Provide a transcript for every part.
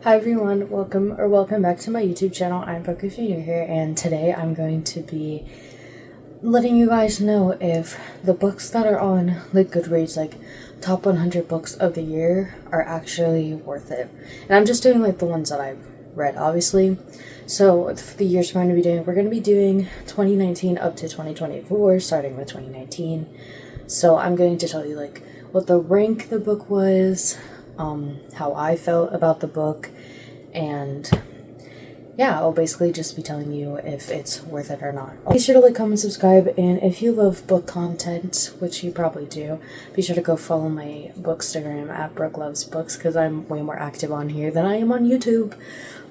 Hi everyone, welcome back to my YouTube channel. I'm Brooke if you're new here, and today I'm going to be letting you guys know if the books that are on like Goodreads, like top 100 books of the year, are actually worth it. And I'm just doing like the ones that I've read, obviously. So for the years we're going to be doing 2019 up to 2024, starting with 2019. So I'm going to tell you like what the rank the book was, how I felt about the book, and yeah, I'll basically just be telling you if it's worth it or not. Be sure to like, comment, subscribe, and if you love book content, which you probably do, be sure to go follow my bookstagram at Brooke Loves Books, because I'm way more active on here than I am on YouTube.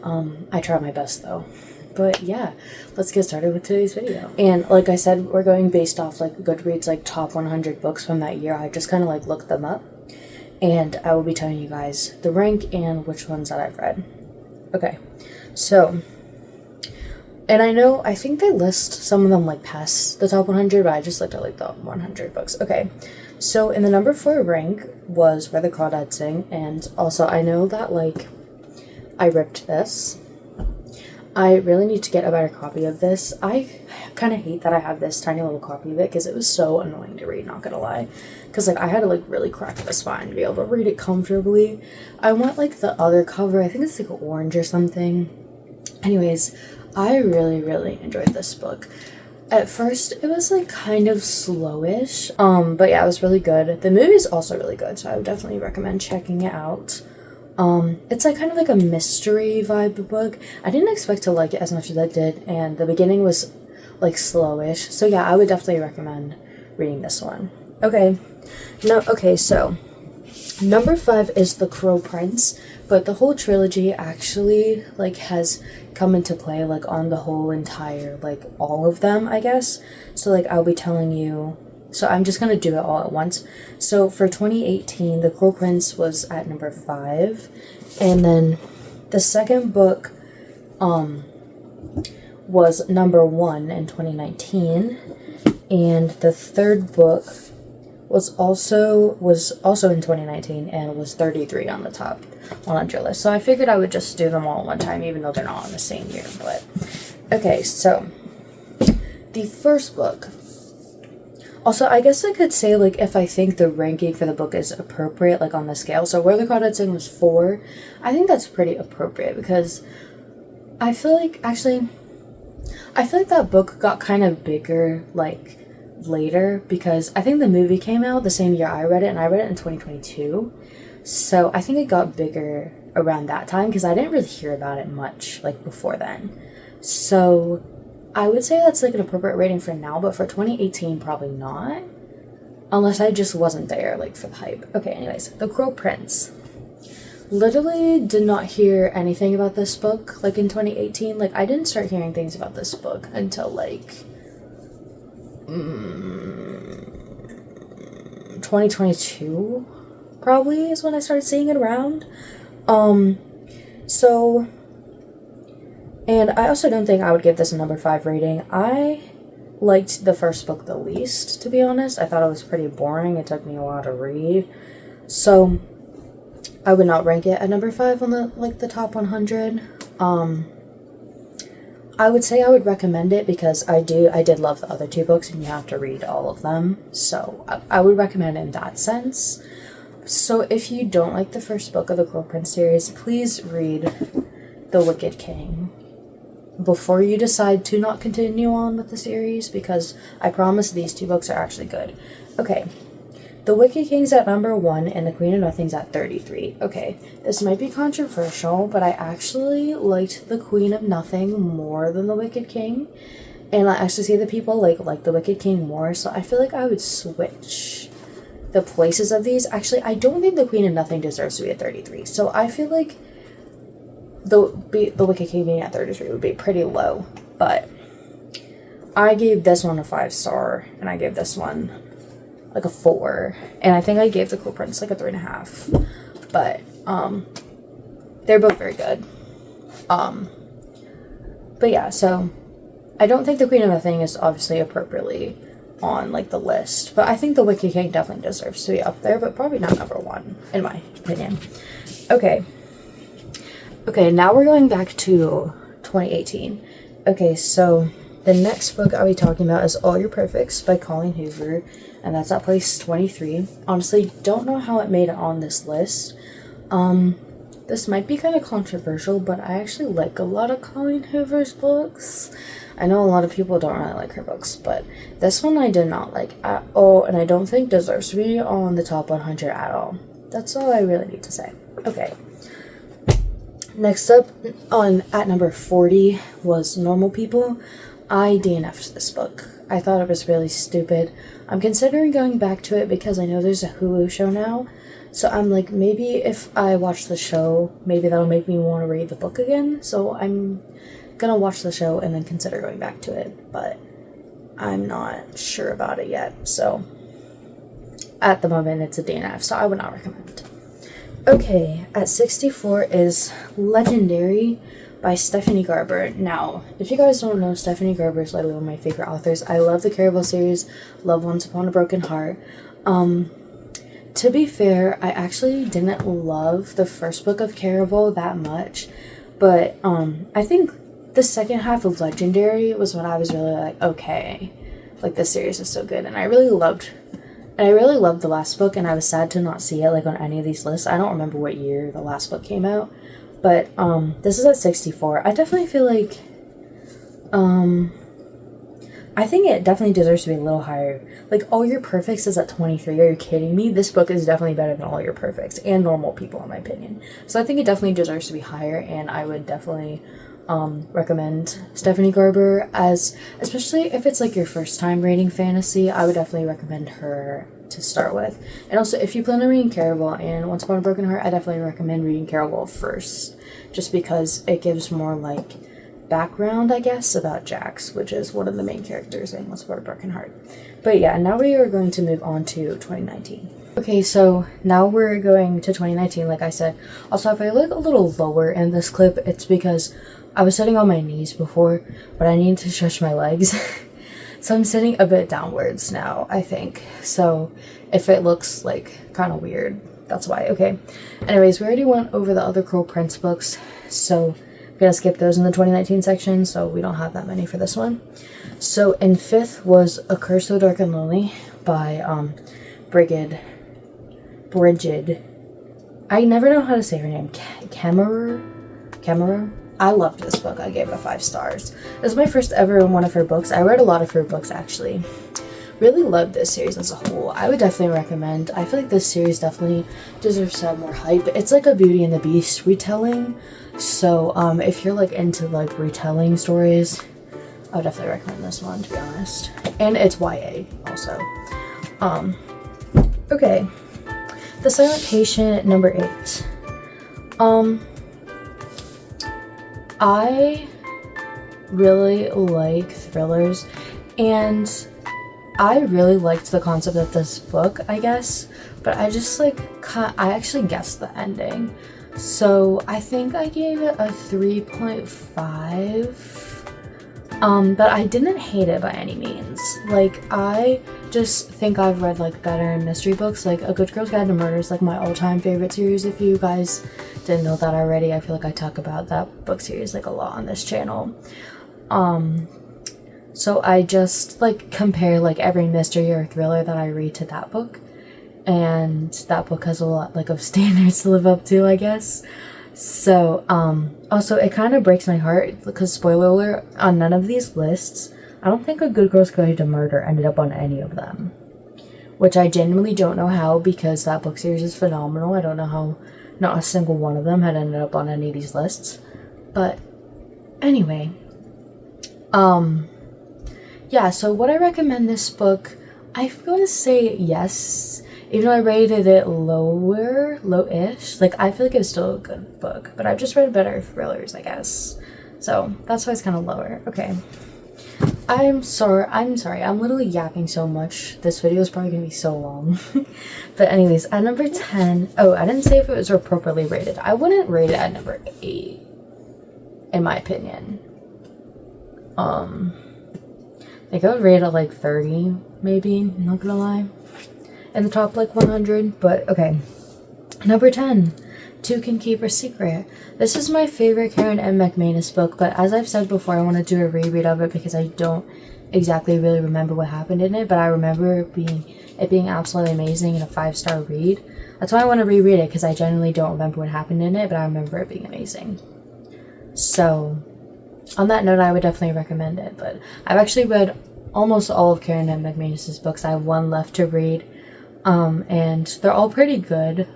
I try my best though. But yeah, let's get started with today's video. And like I said, we're going based off like Goodreads, like top 100 books from that year. I just kind of like looked them up, and I will be telling you guys the rank and which ones that I've read. Okay, so, and I think they list some of them like past the top 100, but I just looked at like the 100 books. Okay, so in the number 4 rank was Where the Crawdads Sing, and also I know that like I ripped this. I really need to get a better copy of this. I kind of hate that I have this tiny little copy of it because it was so annoying to read, not gonna lie. Because like I had to like really crack the spine to be able to read it comfortably. I want like the other cover. I think it's like orange or something. Anyways, I really enjoyed this book. At first, it was like kind of slowish. But yeah, it was really good. The movie is also really good, so I would definitely recommend checking it out. It's like kind of like a mystery vibe book. I didn't expect to like it as much as I did, and the beginning was like slowish. So yeah, I would definitely recommend reading this one. Okay, so number 5 is The Crow Prince, but the whole trilogy actually like has come into play like on the whole entire, like all of them, I guess. So like I'll be telling you. So I'm just going to do it all at once. So for 2018, The Crow Prince was at number 5. And then the second book was number 1 in 2019. And the third book was also in 2019 and was 33 on the top 100 list. So I figured I would just do them all at one time, even though they're not on the same year. But okay, so the first book. Also, I guess I could say, like, if I think the ranking for the book is appropriate, like, on the scale. So, Where the Crawdads Sing was 4. I think that's pretty appropriate because I feel like that book got kind of bigger, like, later because I think the movie came out the same year I read it, and I read it in 2022. So, I think it got bigger around that time because I didn't really hear about it much, like, before then. So I would say that's like an appropriate rating for now, but for 2018, probably not. Unless I just wasn't there, like, for the hype. Okay, anyways, The Crow Prince. Literally did not hear anything about this book, like, in 2018. Like, I didn't start hearing things about this book until, like, 2022, probably, is when I started seeing it around. And I also don't think I would give this a number 5 rating. I liked the first book the least, to be honest. I thought it was pretty boring. It took me a while to read. So I would not rank it at number 5 on the top 100. I would say I would recommend it because I did love the other 2 books, and you have to read all of them. So I would recommend it in that sense. So if you don't like the first book of the Crow Prince series, please read The Wicked King before you decide to not continue on with the series, because I promise these 2 books are actually good. Okay, The Wicked King's at number 1 and The Queen of Nothing's at 33. Okay, this might be controversial, but I actually liked The Queen of Nothing more than The Wicked King, and I actually see that people like The Wicked King more, so I feel like I would switch the places of these. Actually, I don't think The Queen of Nothing deserves to be at 33, so I feel like the Wicked King being at 33 would be pretty low, but I gave this one a 5-star, and I gave this one like a 4, and I think I gave The Crow Prince like a 3.5, but they're both very good. But yeah, so I don't think The Queen of Nothing is obviously appropriately on like the list, but I think The Wicked King definitely deserves to be up there, but probably not number 1 in my opinion. Okay. Okay, now we're going back to 2018. Okay, so the next book I'll be talking about is All Your Perfects by Colleen Hoover, and that's at place 23. Honestly, don't know how it made it on this list. This might be kind of controversial, but I actually like a lot of Colleen Hoover's books. I know a lot of people don't really like her books, but this one I did not like at all, and I don't think deserves to be on the top 100 at all. That's all I really need to say. Okay. Next up, at number 40 was Normal People. I DNF'd this book. I thought it was really stupid. I'm considering going back to it because I know there's a Hulu show now. So I'm like, maybe if I watch the show, maybe that'll make me want to read the book again. So I'm gonna watch the show and then consider going back to it. But I'm not sure about it yet. So at the moment, it's a DNF. So I would not recommend. Okay, at 64 is Legendary by Stephanie Garber. Now, if you guys don't know, Stephanie Garber is like one of my favorite authors. I love the Caraval series, love Once Upon a Broken Heart. To be fair, I actually didn't love the first book of Caraval that much, but I think the second half of Legendary was when I was really like, okay, like this series is so good, and I really loved the last book, and I was sad to not see it like on any of these lists. I don't remember what year the last book came out, but this is at 64. I definitely feel like I think it definitely deserves to be a little higher. Like, All Your Perfects is at 23. Are you kidding me? This book is definitely better than All Your Perfects and Normal People, in my opinion. So I think it definitely deserves to be higher, and I would definitely recommend Stephanie Garber, especially if it's like your first time reading fantasy. I would definitely recommend her to start with. And also, if you plan on reading Caraval and Once Upon a Broken Heart, I definitely recommend reading Caraval first, just because it gives more like background, I guess, about Jax, which is one of the main characters in Once Upon a Broken Heart. But yeah, now we are going to move on to 2019. Okay, so now we're going to 2019, like I said. Also, if I look a little lower in this clip, it's because I was sitting on my knees before, but I need to stretch my legs. So I'm sitting a bit downwards now, I think. So if it looks like kind of weird, that's why. Okay. Anyways, we already went over the other Cruel Prince books, so I'm gonna skip those in the 2019 section, so we don't have that many for this one. So in fifth was A Curse So Dark and Lonely by Brigid. I never know how to say her name. Camera. I loved this book. I gave it 5 stars. It was my first ever one of her books. I read a lot of her books, actually. Really loved this series as a whole. I would definitely recommend. I feel like this series definitely deserves to have more hype. It's like a Beauty and the Beast retelling. So if you're like into like retelling stories, I would definitely recommend this one, to be honest. And it's YA also. Okay. The Silent Patient, number 8. I really like thrillers, and I really liked the concept of this book, I guess, but I just like, I actually guessed the ending. So I think I gave it a 3.5, but I didn't hate it by any means. Like, I just think I've read like better mystery books. Like A Good Girl's Guide to Murder is like my all-time favorite series. If you guys didn't know that already, I feel like I talk about that book series like a lot on this channel. So I just like compare like every mystery or thriller that I read to that book, and that book has a lot like of standards to live up to, I guess. So also it kind of breaks my heart because, spoiler alert, on none of these lists, I don't think A Good Girl's Guide to Murder ended up on any of them, which I genuinely don't know how, because that book series is phenomenal. I don't know how not a single one of them had ended up on any of these lists. But anyway, yeah, so would I recommend this book? I'm going to say yes, even though I rated it low-ish. Like, I feel like it's still a good book, but I've just read better thrillers, I guess. So that's why it's kind of lower. Okay. I'm sorry, I'm literally yapping so much. This video is probably gonna be so long. But anyways, at number 10, oh, I didn't say if it was appropriately rated. I wouldn't rate it at number 8, in my opinion. I think I would rate it like 30, maybe, I'm not gonna lie. In the top like 100, but okay. Number 10, two can keep a secret. This is my favorite Karen M. McManus book, but as I've said before, I want to do a reread of it because I don't exactly really remember what happened in it, but I remember it being absolutely amazing and a 5-star read. That's why I want to reread it, because I genuinely don't remember what happened in it, but I remember it being amazing. So, on that note, I would definitely recommend it, but I've actually read almost all of Karen M. McManus's books. I have one left to read, and they're all pretty good.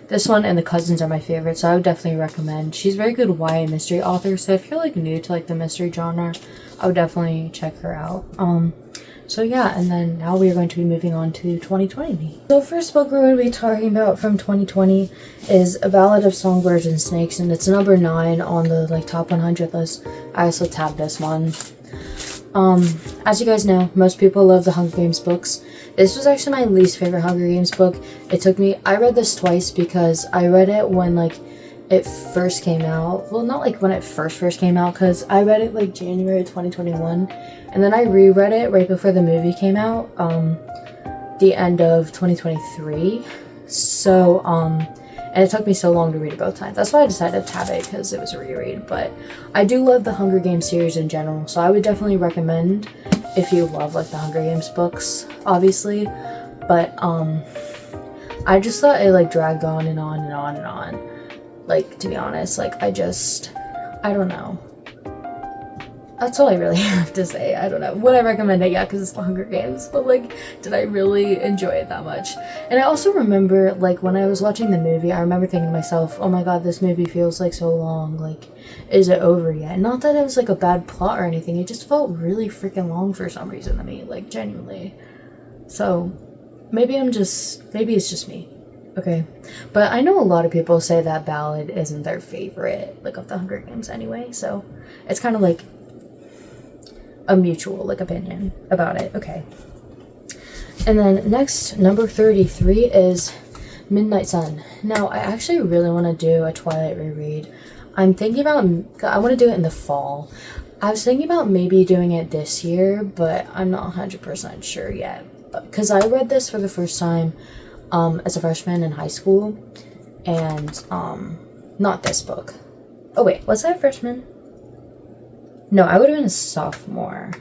This one and The Cousins are my favorite, so I would definitely recommend. She's a very good YA mystery author, so if you're like new to like the mystery genre, I would definitely check her out. So yeah, and then now we are going to be moving on to 2020. So first book we're going to be talking about from 2020 is A Ballad of Songbirds and Snakes, and it's number 9 on the like top 100 list. I also tabbed this one. As you guys know, most people love the Hunger Games books. This was actually my least favorite Hunger Games book. I read this twice because I read it when like it first came out. Well, not like when it first came out, because I read it like January 2021, and then I reread it right before the movie came out, the end of 2023. So, and it took me so long to read it both times. That's why I decided to tab it, because it was a reread. But I do love the Hunger Games series in general, so I would definitely recommend if you love like the Hunger Games books, obviously. But I just thought it like dragged on and on and on and on. Like, to be honest, like I don't know. That's all I really have to say. I don't know. Would I recommend it? Yeah, because it's the Hunger Games. But, like, did I really enjoy it that much? And I also remember, like, when I was watching the movie, I remember thinking to myself, oh my god, this movie feels, like, so long. Like, is it over yet? Not that it was, like, a bad plot or anything. It just felt really freaking long for some reason to me. Like, genuinely. So, maybe it's just me. Okay. But I know a lot of people say that Ballad isn't their favorite, like, of the Hunger Games anyway. So, it's kind of, like, a mutual like opinion about it. Okay. And then next, number 33 is Midnight Sun. Now I actually really want to do a Twilight reread. I want to do it in the fall. I was thinking about maybe doing it this year, but I'm not 100% sure yet, because I read this for the first time as a freshman in high school, and not this book. Oh wait, was I a freshman? No, I would have been a sophomore,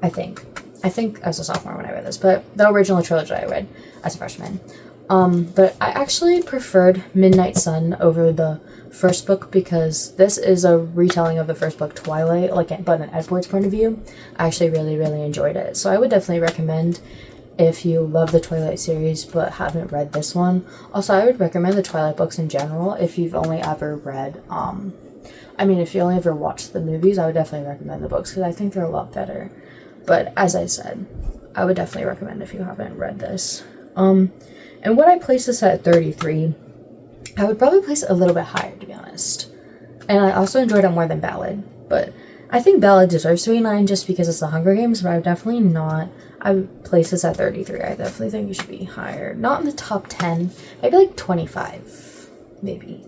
I think. I think I was a sophomore when I read this, but the original trilogy I read as a freshman. But I actually preferred Midnight Sun over the first book, because this is a retelling of the first book, Twilight, but in Edward's point of view. I actually really, really enjoyed it. So I would definitely recommend if you love the Twilight series but haven't read this one. Also, I would recommend the Twilight books in general if you've only ever read, if you only ever watched the movies, I would definitely recommend the books, because I think they're a lot better. But as I said, I would definitely recommend if you haven't read this. And would I place this at 33? I would probably place it a little bit higher, to be honest. And I also enjoyed it more than Ballad. But I think Ballad deserves to be 9 just because it's the Hunger Games, but I would place this at 33. I definitely think it should be higher. Not in the top 10, maybe like 25, maybe.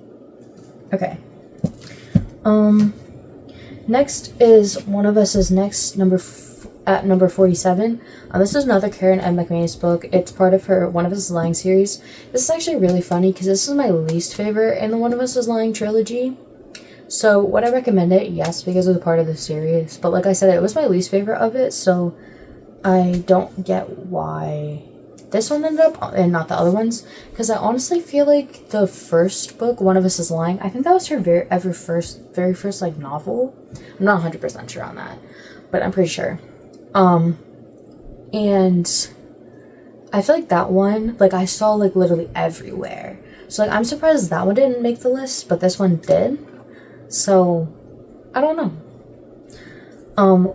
Okay. Next is One of Us Is Next, at number 47. This is another Karen M. McManus book. It's part of her One of Us Is Lying series. This is actually really funny, because this is my least favorite in the One of Us Is Lying trilogy. So, would I recommend it? Yes, because it's a part of the series. But like I said, it was my least favorite of it, so I don't get why this one ended up and not the other ones, because I honestly feel like the first book, One of Us Is Lying, I think that was her very first like novel. I'm not 100% sure on that, but I'm pretty sure. And I feel like that one, like I saw like literally everywhere, so like I'm surprised that one didn't make the list, but this one did. So I don't know.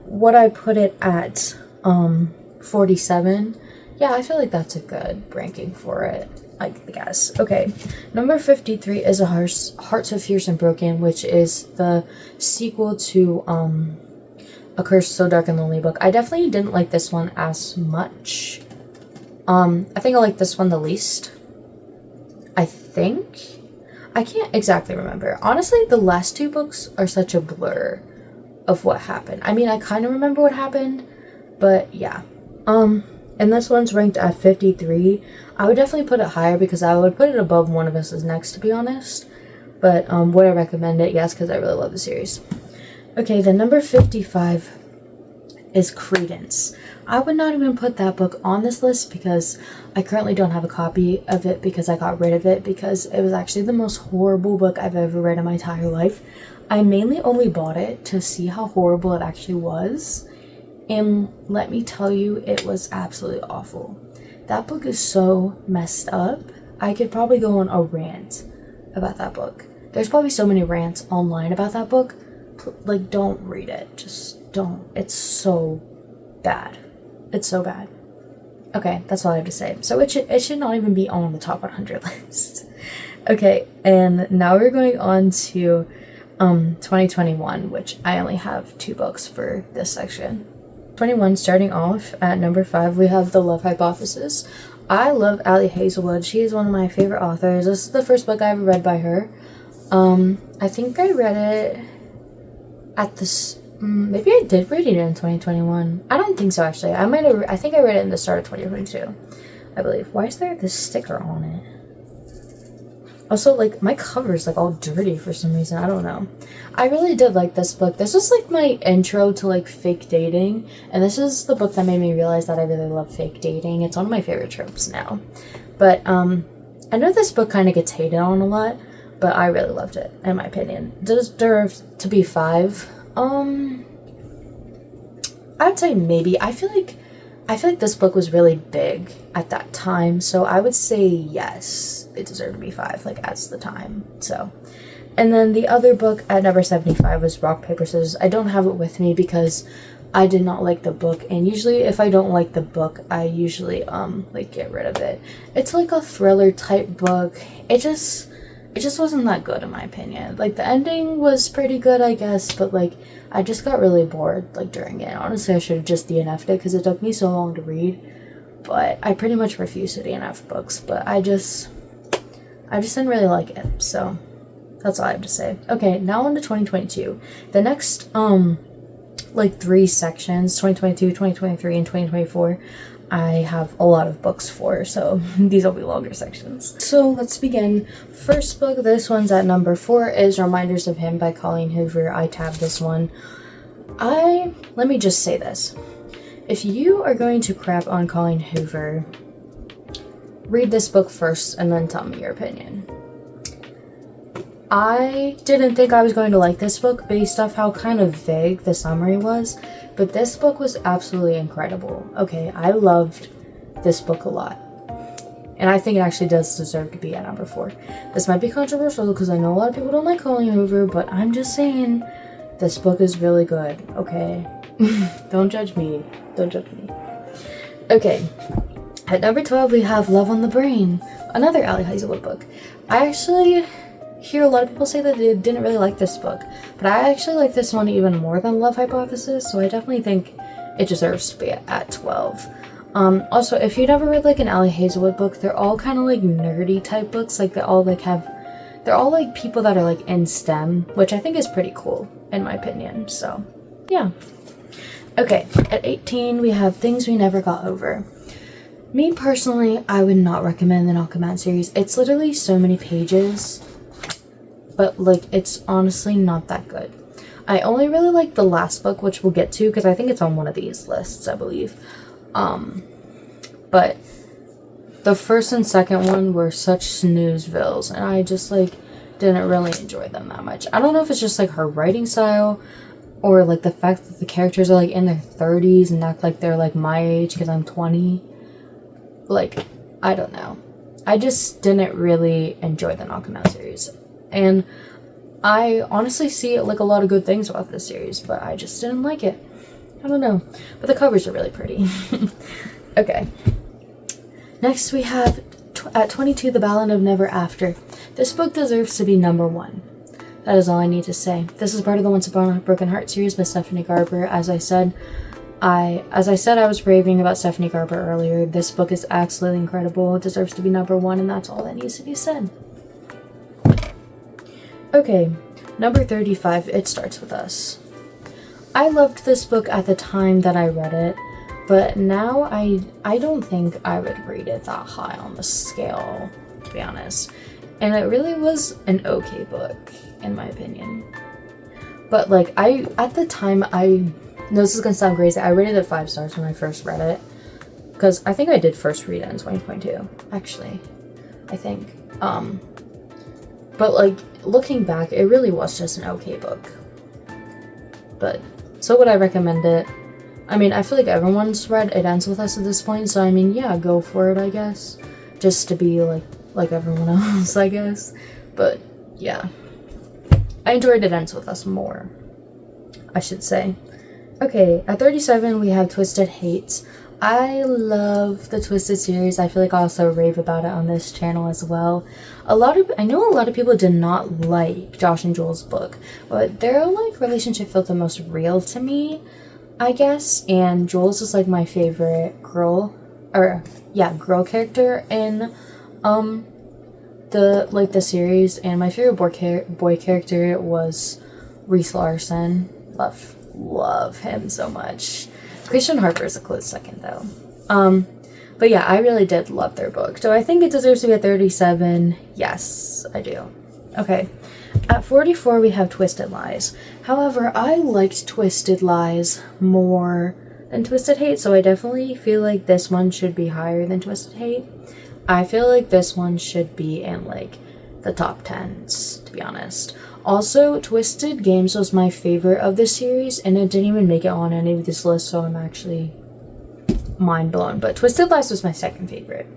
Would I put it at 47? Yeah, I feel like that's a good ranking for it, I guess. Okay, number 53 is Heart So Fierce and Broken, which is the sequel to A Curse So Dark and Lonely book. I definitely didn't like this one as much. I think I like this one the least. I think. I can't exactly remember. Honestly, the last 2 books are such a blur of what happened. I mean, I kind of remember what happened, but yeah. And this one's ranked at 53. I would definitely put it higher because I would put it above One of Us Is Next, to be honest. But would I recommend it? Yes, because I really love the series. Okay, the number 55 is Credence. I would not even put that book on this list because I currently don't have a copy of it because I got rid of it because it was actually the most horrible book I've ever read in my entire life. I mainly only bought it to see how horrible it actually was. And let me tell you, it was absolutely awful. That book is so messed up. I could probably go on a rant about that book. There's probably so many rants online about that book. Like, don't read it. Just don't. It's so bad. It's so bad. Okay, that's all I have to say. So it should not even be on the top 100 list. Okay, and now we're going on to 2021, which I only have 2 books for this section. 21, starting off at number 5, we have The Love Hypothesis. I love Ali Hazelwood. She is one of my favorite authors. This is the first book I ever read by her. I think I read it at this. Maybe I did read it in 2021. I don't think so, actually. I think I read it in the start of 2022. I believe. Why is there this sticker on it? Also, like, my cover is, like, all dirty for some reason. I don't know. I really did like this book. This was, like, my intro to, like, fake dating. And this is the book that made me realize that I really love fake dating. It's one of my favorite tropes now. But, I know this book kind of gets hated on a lot. But I really loved it, in my opinion. Deserved to be 5. I'd say maybe. I feel like this book was really big at that time, so I would say yes, it deserved to be 5, like, at the time. So, and then the other book at number 75 was Rock, Paper, Scissors. I don't have it with me because I did not like the book, and usually if I don't like the book, I usually like, get rid of it. It's like a thriller type book. It just wasn't that good, in my opinion. Like, the ending was pretty good, I guess, but, like, I just got really bored, like, during it. Honestly, I should have just DNF'd it because it took me so long to read. But I pretty much refuse to DNF books, but I just didn't really like it. So that's all I have to say. Okay, now on to 2022. The next, like, 3 sections, 2022, 2023, and 2024, I have a lot of books for, so these will be longer sections. So let's begin. First book, this one's at number 4, is Reminders of Him by Colleen Hoover. I tabbed this one. Let me just say this. If you are going to crap on Colleen Hoover, read this book first and then tell me your opinion. I didn't think I was going to like this book based off how kind of vague the summary was, but this book was absolutely incredible. Okay, I loved this book a lot. And I think it actually does deserve to be at number 4. This might be controversial because I know a lot of people don't like Colleen Hoover, but I'm just saying this book is really good, okay? Don't judge me. Don't judge me. Okay, at number 12 we have Love on the Brain, another Ali Hazelwood book. I actually hear a lot of people say that they didn't really like this book, but I actually like this one even more than Love Hypothesis, so I definitely think it deserves to be at 12. Also, if you never read, like, an Ali Hazelwood book, they're all kind of, like, nerdy type books. Like, they're all, like, people that are, like, in STEM, which I think is pretty cool, in my opinion, so, yeah. Okay, at 18, we have Things We Never Got Over. Me, personally, I would not recommend the Knockaman series. It's literally so many pages, but, like, it's honestly not that good. I only really like the last book, which we'll get to, because I think it's on one of these lists, I believe. But the first and second one were such snoozevilles, and I just, like, didn't really enjoy them that much. I don't know if it's just, like, her writing style, or, like, the fact that the characters are, like, in their 30s and act like they're, like, my age, because I'm 20. Like, I don't know. I just didn't really enjoy the Knockaman series. And I honestly see, like, a lot of good things about this series, but I just didn't like it. I don't know. But the covers are really pretty. Okay. Next we have, at 22, The Ballad of Never After. This book deserves to be number 1. That is all I need to say. This is part of the Once Upon a Broken Heart series by Stephanie Garber. As I said, I was raving about Stephanie Garber earlier. This book is absolutely incredible. It deserves to be number 1, and that's all that needs to be said. Okay, number 35, It Starts With Us. I loved this book at the time that I read it, but now I don't think I would rate it that high on the scale, to be honest. And it really was an okay book, in my opinion. But like, at the time, I know this is gonna sound crazy, I rated it 5 stars when I first read it. Because I think I did first read it in 2022, actually. I think. But like, looking back, it really was just an okay book. But, so would I recommend it? I mean, I feel like everyone's read It Ends With Us at this point, so I mean, yeah, go for it, I guess. Just to be like everyone else, I guess. But, yeah. I enjoyed It Ends With Us more, I should say. Okay, at 37, we have Twisted Hate. I love the Twisted series. I feel like I also rave about it on this channel as well. I know a lot of people did not like Josh and Joel's book, but their like relationship felt the most real to me, I guess. And Joel's is like my favorite girl character in the series, and my favorite boy character was Reese Larson. Love him so much. Christian Harper is a close second, though. But yeah, I really did love their book. Do I think it deserves to be at 37? Yes, I do. Okay. At 44, we have Twisted Lies. However, I liked Twisted Lies more than Twisted Hate, so I definitely feel like this one should be higher than Twisted Hate. I feel like this one should be in, like, the top 10s, to be honest. Also, Twisted Games was my favorite of the series, and it didn't even make it on any of this list, so I'm actually mind blown. But Twisted Lies was my second favorite.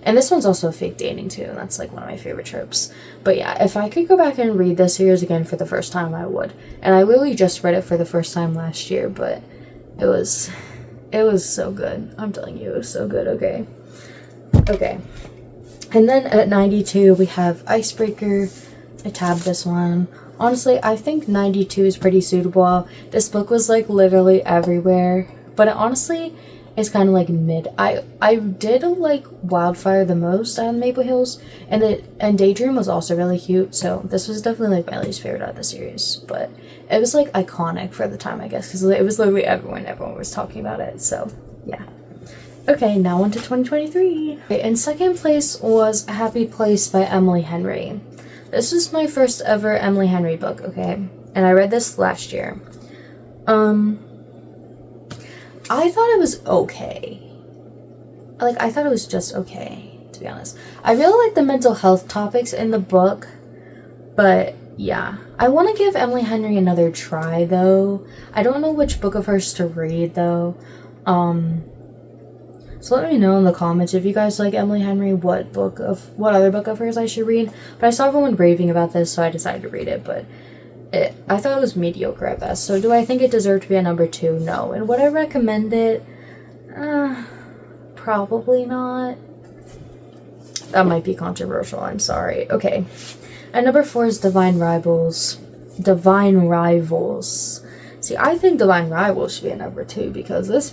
And this one's also fake dating, too, and that's like one of my favorite tropes. But yeah, if I could go back and read this series again for the first time, I would. And I literally just read it for the first time last year, but it was so good. I'm telling you, it was so good, okay? Okay. And then at 92, we have Icebreaker. I tabbed this one. Honestly, I think 92 is pretty suitable. This book was like literally everywhere, but it honestly is kind of like mid. I did like Wildfire the most out of Maple Hills, and Daydream was also really cute, so this was definitely like my least favorite out of the series, but it was like iconic for the time, I guess, because it was literally everyone was talking about it, so yeah. Okay, now on to 2023. Okay, in second place was A Happy Place by Emily Henry. This is my first ever Emily Henry book, okay? And I read this last year. I thought it was okay. Like, I thought it was just okay, to be honest. I really like the mental health topics in the book, but yeah. I want to give Emily Henry another try, though. I don't know which book of hers to read, though. So let me know in the comments if you guys like Emily Henry, what other book of hers I should read. But I saw everyone raving about this, so I decided to read it, but I thought it was mediocre at best. So do I think it deserved to be a number 2? No. And would I recommend it? Probably not. That might be controversial, I'm sorry. Okay. At number 4 is Divine Rivals. See, I think Divine Rivals should be a number 2 because this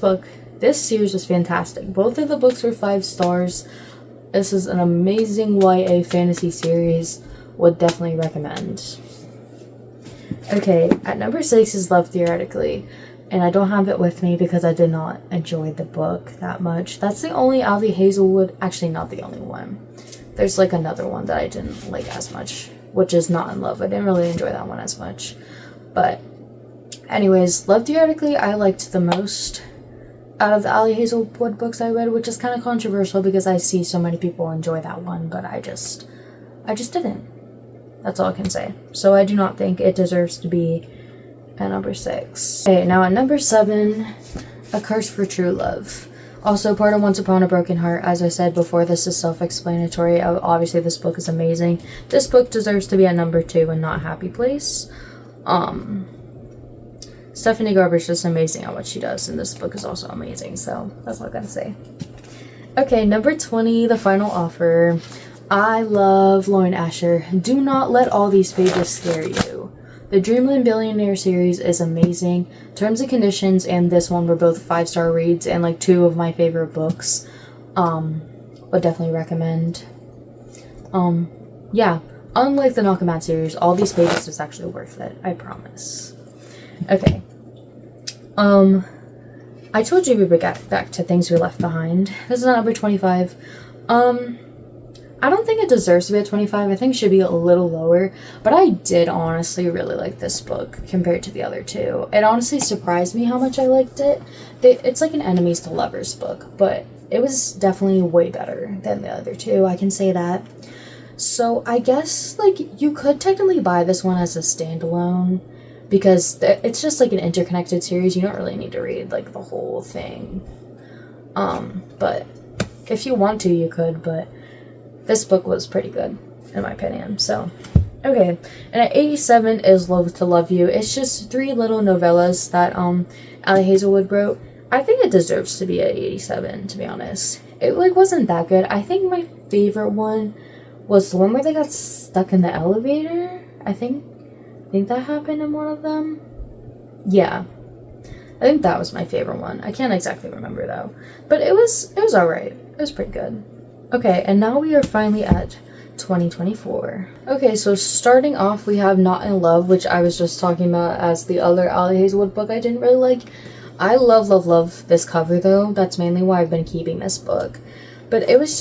series was fantastic. Both of the books were 5 stars. This is an amazing YA fantasy series. Would definitely recommend. Okay, at number 6 is Love Theoretically. And I don't have it with me because I did not enjoy the book that much. That's the only Ali Hazelwood, actually not the only one. There's like another one that I didn't like as much, which is Not in Love. I didn't really enjoy that one as much. But anyways, Love Theoretically I liked the most out of the Ali Hazelwood books I read, which is kind of controversial because I see so many people enjoy that one, but I just didn't. That's all I can say. So I do not think it deserves to be at number 6. Okay, now at number 7, A Curse for True Love. Also part of Once Upon a Broken Heart. As I said before, this is self-explanatory. Obviously this book is amazing. This book deserves to be at number 2 and not Happy Place. Stephanie Garber is just amazing at what she does, and this book is also amazing, so that's all I gotta say. Okay, number 20, The Final Offer. I love Lauren Asher. Do not let all these pages scare you. The Dreamland Billionaire series is amazing. Terms and Conditions and this one were both 5-star reads and like 2 of my favorite books. Would definitely recommend. Yeah, unlike the Knockabout series, all these pages is actually worth it, I promise. Okay. I told you we would get back to Things We Left Behind. This is number 25. I don't think it deserves to be at 25. I think it should be a little lower. But I did honestly really like this book compared to the other two. It honestly surprised me how much I liked it. It's like an enemies to lovers book, but it was definitely way better than the other two. I can say that. So I guess, like, you could technically buy this one as a standalone because it's just like an interconnected series. You don't really need to read like the whole thing. But if you want to, you could, but this book was pretty good in my opinion. So okay, and at 87 is Loath to Love You. It's just 3 little novellas that Ali Hazelwood wrote. I think it deserves to be at 87, to be honest. It like wasn't that good. I think my favorite one was the one where they got stuck in the elevator. I think that happened in one of them. Yeah, I think that was my favorite one. I can't exactly remember though, but it was alright. It was pretty good. Okay, and now we are finally at 2024. Okay, so starting off we have Not in Love, which I was just talking about as the other Ali Hazelwood book I didn't really like. I love this cover though. That's mainly why I've been keeping this book. But it was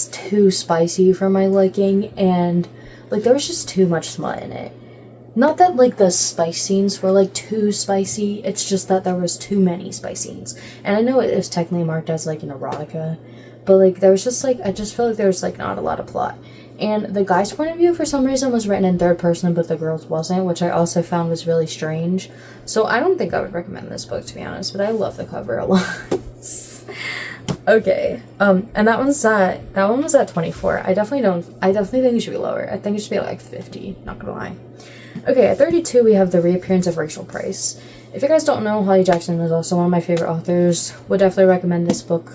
too spicy for my liking, and like there was just too much smut in it. Not that like the spice scenes were like too spicy, it's just that there was too many spice scenes. And I know it is technically marked as like an erotica, but like there was just like, I just feel like there was like not a lot of plot. And the guy's point of view for some reason was written in third person, but the girl's wasn't, which I also found was really strange. So I don't think I would recommend this book, to be honest, but I love the cover a lot. Okay, and that one was at 24. I definitely think it should be lower. I think it should be like 50, not gonna lie. Okay, at 32 we have The Reappearance of Rachel Price. If you guys don't know, Holly Jackson is also one of my favorite authors. Would definitely recommend this book.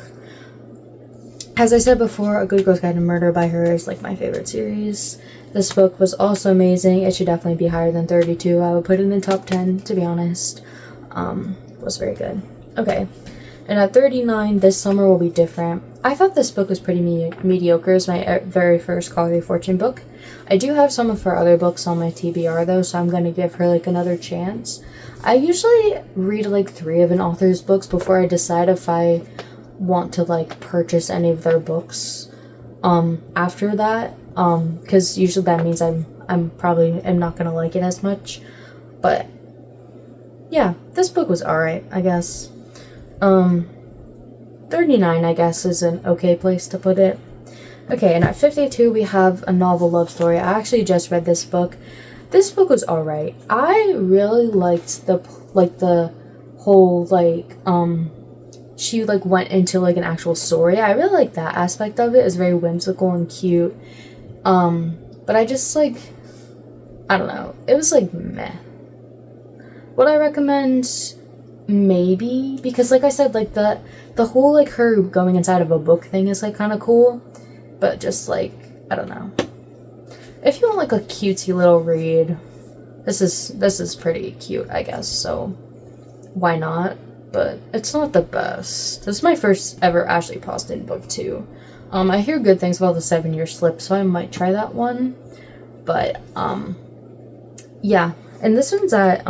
As I said before, A Good Girl's Guide to Murder by her is like my favorite series. This book was also amazing. It should definitely be higher than 32. I would put it in the top 10, to be honest. It was very good. Okay, and at 39, This Summer Will Be Different. I thought this book was pretty mediocre. It's my very first Coffee Fortune book. I do have some of her other books on my TBR though, so I'm going to give her like another chance. I usually read like 3 of an author's books before I decide if I want to like purchase any of their books after that, because usually that means I'm probably am not gonna like it as much. But yeah, this book was alright, I guess. 39 I guess is an okay place to put it. Okay, and at 52 we have A Novel Love Story. I actually just read this book. This book was alright. I really liked the whole like she like went into like an actual story. I really like that aspect of it. It's very whimsical and cute. But I just like, I don't know. It was like meh. Would I recommend? Maybe, because like I said, like the whole like her going inside of a book thing is like kind of cool, but just like, I don't know. If you want like a cutesy little read, this is pretty cute, I guess. So why not? But it's not the best. This is my first ever Ashley Poston book too. I hear good things about The 7-Year Slip, so I might try that one. But yeah, and this one's at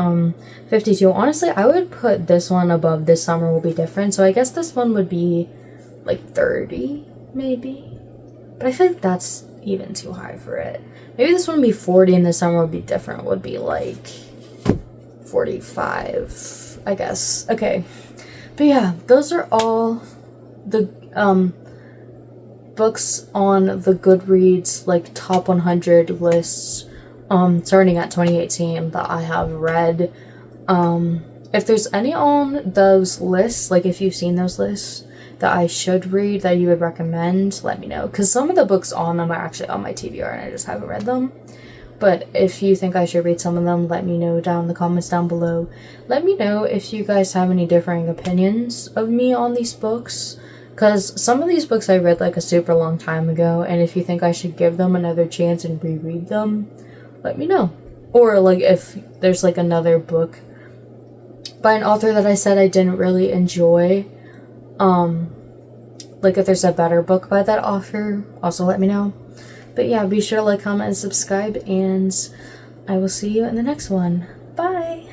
52. Honestly, I would put this one above This Summer Will Be Different. So I guess this one would be like 30, maybe. But I feel like that's even too high for it. Maybe this one would be 40 and This Summer Would Be Different would be like 45. I guess. Okay. But yeah, those are all the books on the Goodreads like top 100 lists starting at 2018 that I have read. If there's any on those lists, like if you've seen those lists that I should read that you would recommend, let me know, because some of the books on them are actually on my TBR and I just haven't read them. But if you think I should read some of them, let me know down in the comments down below. Let me know if you guys have any differing opinions of me on these books, because some of these books I read like a super long time ago, and if you think I should give them another chance and reread them, let me know. Or like if there's like another book by an author that I said I didn't really enjoy, like if there's a better book by that author, also let me know. But yeah, be sure to like, comment, and subscribe, and I will see you in the next one. Bye!